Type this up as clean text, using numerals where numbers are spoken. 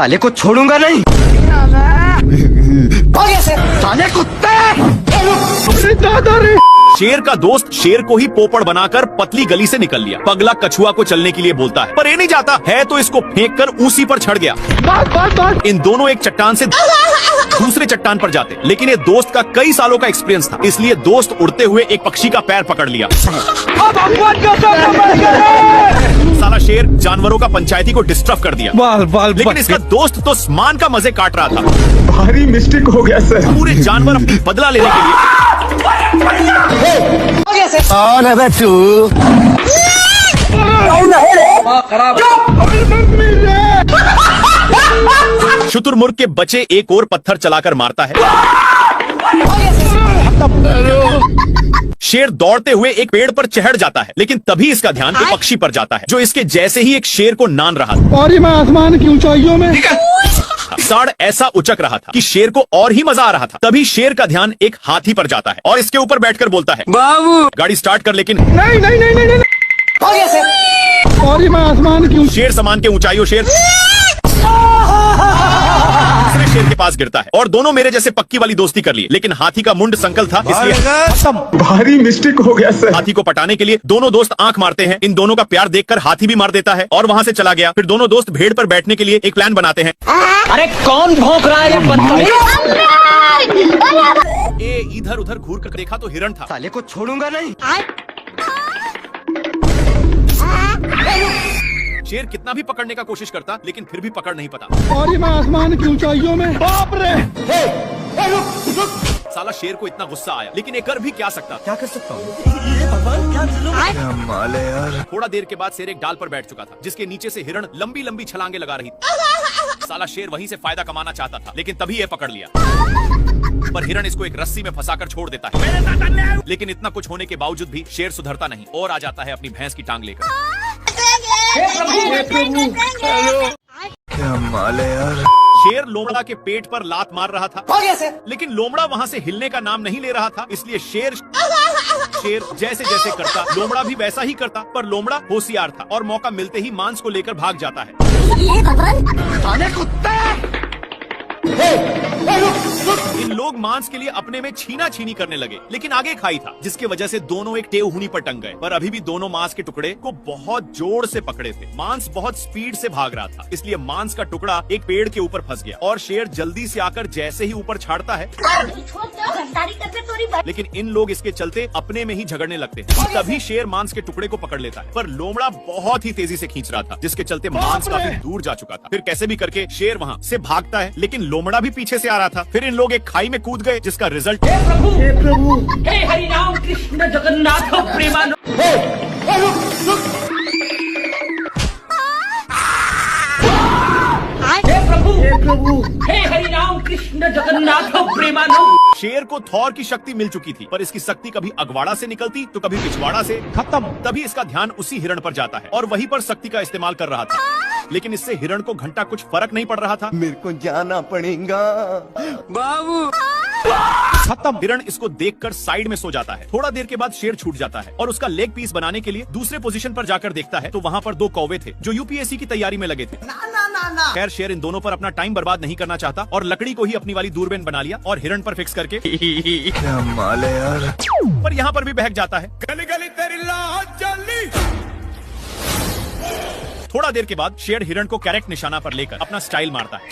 साले को छोड़ूंगा नहीं। साले कुत्ते। शेर का दोस्त शेर को ही पोपड़ बनाकर पतली गली से निकल लिया। पगला कछुआ को चलने के लिए बोलता है पर ये नहीं जाता है तो इसको फेंक कर उसी पर चढ़ गया। इन दोनों एक चट्टान से दूसरे चट्टान पर जाते, लेकिन ये दोस्त का कई सालों का एक्सपीरियंस था, इसलिए दोस्त उड़ते हुए एक पक्षी का पैर पकड़ लिया। साला शेर जानवरों का पंचायती को डिस्टर्ब कर दिया। लेकिन इसका दोस्त तो मान का मजे काट रहा था। भारी मिस्टेक हो गया सर। पूरे जानवर अपनी बदला लेने के लिए कौन है तू? शुतुरमुर्ग के बच्चे एक और पत्थर चलाकर मारता है। शेर दौड़ते हुए एक पेड़ पर चढ़ जाता है, लेकिन तभी इसका ध्यान एक पक्षी पर जाता है जो इसके जैसे ही एक शेर को नान रहा था। और मैं आसमान की ऊंचाइयों में साड़ ऐसा उचक रहा था कि शेर को और ही मजा आ रहा था। तभी शेर का ध्यान एक हाथी पर जाता है और इसके ऊपर बैठकर बोलता है, बाबू गाड़ी स्टार्ट कर। लेकिन नहीं। और मैं आसमान की शेर समान के ऊंचाइयों शेर दूसरे शेर के पास गिरता है और दोनों मेरे जैसे पक्की वाली दोस्ती कर ली। लेकिन हाथी का मुंड संकल था, इसलिए भारी मिस्टेक हो गया सर। हाथी को पटाने के लिए दोनों दोस्त आंख मारते हैं। इन दोनों का प्यार देखकर हाथी भी मार देता है और वहां से चला गया। फिर दोनों दोस्त भेड़ पर बैठने के लिए एक प्लान बनाते हैं। अरे कौन भौंक रहा है? ये इधर उधर घूर कर देखा तो हिरण था। साले को छोड़ूंगा नहीं। शेर कितना भी पकड़ने का कोशिश करता, लेकिन फिर भी पकड़ नहीं पाता। और मैं आसमान की ऊंचाइयों में। बाप रे। साला शेर को इतना गुस्सा आया, लेकिन ये कर भी क्या सकता। क्या कर सकता हूँ? भगवान क्या जुल्म है यार। थोड़ा देर के बाद शेर एक डाल पर बैठ चुका था, जिसके नीचे से हिरण लंबी लंबी छलांगे लगा रही थी। साला शेर वहीं से फायदा कमाना चाहता था, लेकिन तभी ये पकड़ लिया। पर हिरण इसको एक रस्सी में फंसाकर छोड़ देता है। लेकिन इतना कुछ होने के बावजूद भी शेर सुधरता नहीं और आ जाता है अपनी भैंस की टांग लेकर। क्या माल है यार। शेर लोमड़ा के पेट पर लात मार रहा था, लेकिन लोमड़ा वहां से हिलने का नाम नहीं ले रहा था, इसलिए शेर जैसे जैसे करता लोमड़ा भी वैसा ही करता। पर लोमड़ा होशियार था और मौका मिलते ही मांस को लेकर भाग जाता है। इन लोग मांस के लिए अपने में छीना छीनी करने लगे, लेकिन आगे खाई था, जिसके वजह से दोनों एक टेउहुनी पर टंग गए। पर अभी भी दोनों मांस के टुकड़े को बहुत जोर से पकड़े थे। मांस बहुत स्पीड से भाग रहा था, इसलिए मांस का टुकड़ा एक पेड़ के ऊपर फंस गया और शेर जल्दी से आकर जैसे ही ऊपर छाड़ता है, लेकिन इन लोग इसके चलते अपने में ही झगड़ने लगते हैं। तभी शेर मांस के टुकड़े को पकड़ लेता है, पर लोमड़ा बहुत ही तेजी से खींच रहा था, जिसके चलते मांस काफी दूर जा चुका था। फिर कैसे भी करके शेर वहां से भागता है, लेकिन लोमड़ा भी पीछे से आ रहा था। फिर इन लोग एक खाई में कूद गए, जिसका रिजल्ट हे प्रभु हे हरि राम कृष्ण जगन्नाथ प्रेमानंद। हे प्रभु हे हरि राम कृष्ण जगन्नाथ प्रेमानंद। शेर को थॉर की शक्ति मिल चुकी थी, पर इसकी शक्ति कभी अगवाड़ा से निकलती तो कभी पिछवाड़ा से। खत्म। तभी इसका ध्यान उसी हिरण पर जाता है और वहीं पर शक्ति का इस्तेमाल कर रहा था, लेकिन इससे हिरण को घंटा कुछ फर्क नहीं पड़ रहा था। मेरे को जाना पड़ेगा बाबू। खत्म। हिरण इसको देखकर साइड में सो जाता है। थोड़ा देर के बाद शेर छूट जाता है और उसका लेग पीस बनाने के लिए दूसरे पोजीशन पर जाकर देखता है तो वहाँ पर दो कौवे थे जो यूपीएससी की तैयारी में लगे थे। खैर शेर इन दोनों पर अपना टाइम बर्बाद नहीं करना चाहता और लकड़ी को ही अपनी वाली दूरबीन बना लिया और हिरण पर फिक्स करके क्या माल है यार। पर यहाँ पर भी बहक जाता है। गली गली तेरी लाज जली। थोड़ा देर के बाद शेर हिरण को करेक्ट निशाना पर लेकर अपना स्टाइल मारता है।